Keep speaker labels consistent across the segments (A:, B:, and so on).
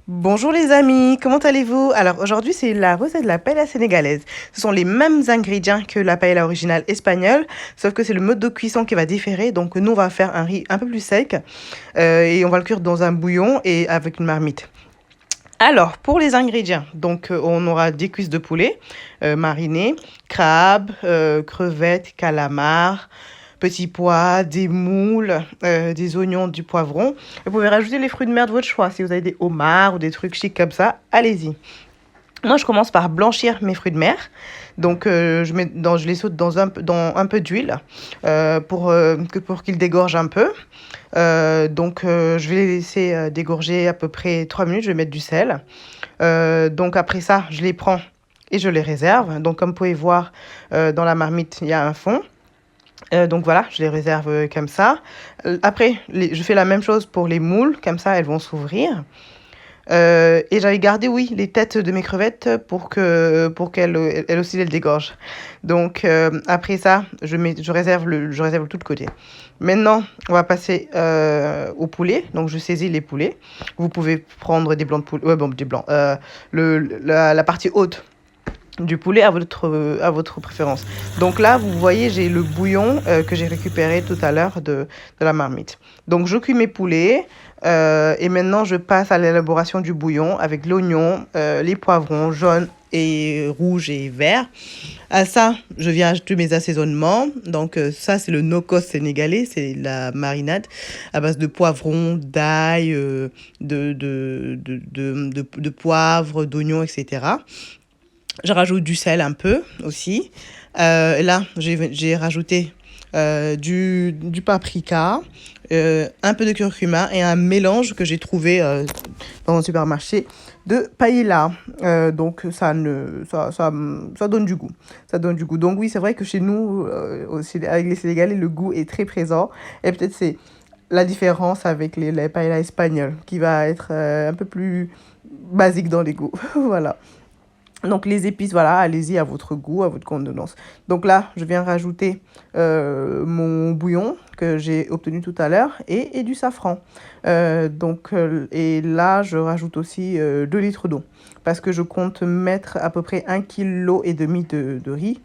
A: Bonjour les amis, comment allez-vous? Alors aujourd'hui c'est la recette de la paella sénégalaise. Ce sont les mêmes ingrédients que la paella originale espagnole, sauf que c'est le mode de cuisson qui va différer. Donc nous on va faire un riz un peu plus sec et on va le cuire dans un bouillon et avec une marmite. Alors pour les ingrédients, donc on aura des cuisses de poulet marinées, crabes, crevettes, calamars, petits pois, des moules, des oignons, du poivron. Vous pouvez rajouter les fruits de mer de votre choix. Si vous avez des homards ou des trucs chics comme ça, allez-y. Moi, je commence par blanchir mes fruits de mer. Donc, je les saute dans un peu d'huile pour qu'ils dégorgent un peu. Je vais les laisser dégorger à peu près 3 minutes. Je vais mettre du sel. Donc, après ça, je les prends et je les réserve. Donc, comme vous pouvez voir, dans la marmite, il y a un fond. Donc voilà, je les réserve comme ça. Après, je fais la même chose pour les moules, comme ça elles vont s'ouvrir. Et j'avais gardé, oui, les têtes de mes crevettes pour qu'elles elles aussi elles dégorgent. Donc après ça, je réserve le tout de côté. Maintenant, on va passer au poulet. Donc je saisis les poulets. Vous pouvez prendre des blancs de poulet, ouais, bon, des blancs. La partie haute du poulet à votre préférence. Donc là, vous voyez, j'ai le bouillon que j'ai récupéré tout à l'heure de la marmite. Donc je cuis mes poulets et maintenant je passe à l'élaboration du bouillon avec l'oignon, les poivrons jaunes et rouges et verts. À ça, je viens ajouter mes assaisonnements. Donc ça, c'est le no-cost sénégalais, c'est la marinade à base de poivrons, d'ail, de poivre, d'oignons, etc. Je rajoute du sel un peu aussi. Là, j'ai rajouté du paprika, un peu de curcuma et un mélange que j'ai trouvé dans un supermarché de paella. Ça donne du goût. Ça donne du goût. Donc oui, c'est vrai que chez nous, aussi, avec les Sénégalais, le goût est très présent. Et peut-être c'est la différence avec les paella espagnoles qui va être un peu plus basique dans les goûts. Voilà. Donc les épices, voilà, allez-y à votre goût, à votre contenance. Donc là, je viens rajouter mon bouillon que j'ai obtenu tout à l'heure et du safran. Et là, je rajoute aussi 2 litres d'eau parce que je compte mettre à peu près 1,5 kg de riz.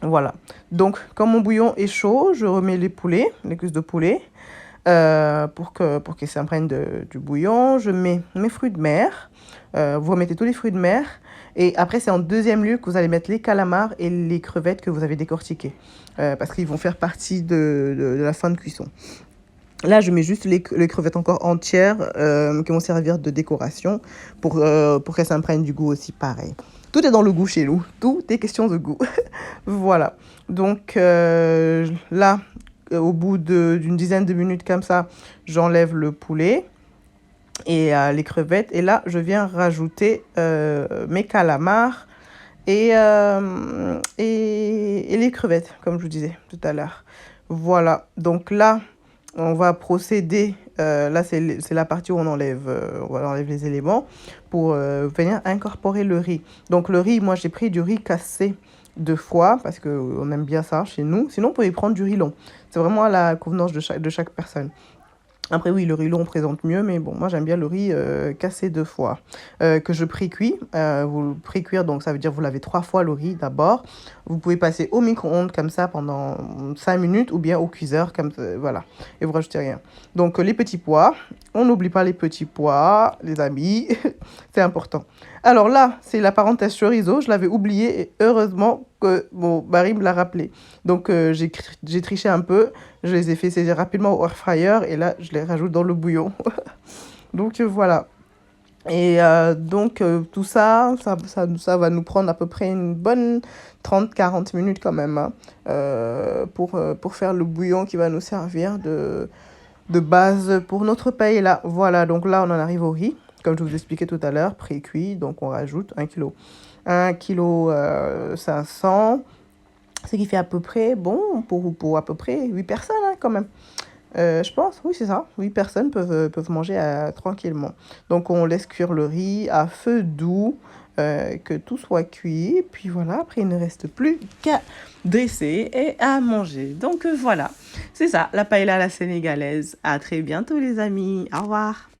A: Voilà. Donc, quand mon bouillon est chaud, je remets les poulets, les cuisses de poulet, pour qu'ils s'imprègnent du bouillon. Je mets mes fruits de mer. Vous remettez tous les fruits de mer. Et après, c'est en deuxième lieu que vous allez mettre les calamars et les crevettes que vous avez décortiquées. Parce qu'ils vont faire partie de la fin de cuisson. Là, je mets juste les crevettes encore entières qui vont servir de décoration pour qu'elles s'imprègnent du goût aussi pareil. Tout est dans le goût chez nous. Tout est question de goût. Voilà. Donc là, au bout d'une dizaine de minutes comme ça, j'enlève le poulet et les crevettes. Et là, je viens rajouter mes calamars et les crevettes, comme je vous disais tout à l'heure. Voilà. Donc là, on va procéder. Là, c'est la partie où on va enlever les éléments pour venir incorporer le riz. Donc le riz, moi, j'ai pris du riz cassé 2 fois parce qu'on aime bien ça chez nous. Sinon, on peut y prendre du riz long. C'est vraiment à la convenance de chaque personne. Après, oui, le riz long présente mieux, mais bon, moi j'aime bien le riz cassé 2 fois, que je pré-cuis. Vous le pré-cuire, donc ça veut dire vous lavez 3 fois le riz d'abord. Vous pouvez passer au micro-ondes comme ça pendant 5 minutes ou bien au cuiseur, comme ça, voilà. Et vous rajoutez rien. Donc les petits pois, on n'oublie pas les petits pois, les amis, c'est important. Alors là, c'est la parenthèse chorizo, je l'avais oublié et heureusement que mon mari me l'a rappelé. Donc j'ai triché un peu, je les ai fait saisir rapidement au air fryer et là je les rajoute dans le bouillon. Donc voilà. Et tout ça va nous prendre à peu près une bonne 30-40 minutes quand même hein, pour faire le bouillon qui va nous servir de base pour notre paella. Voilà, donc là on en arrive au riz, comme je vous expliquais tout à l'heure, pré-cuit, donc on rajoute 1 kg. 1,5 kg, ce qui fait à peu près, bon, pour à peu près 8 personnes hein, quand même. Je pense, oui, c'est ça. 8 personnes peuvent manger tranquillement. Donc, on laisse cuire le riz à feu doux, que tout soit cuit. Puis voilà, après, il ne reste plus qu'à dresser et à manger. Donc, voilà, c'est ça, la paella à la sénégalaise. À très bientôt, les amis. Au revoir.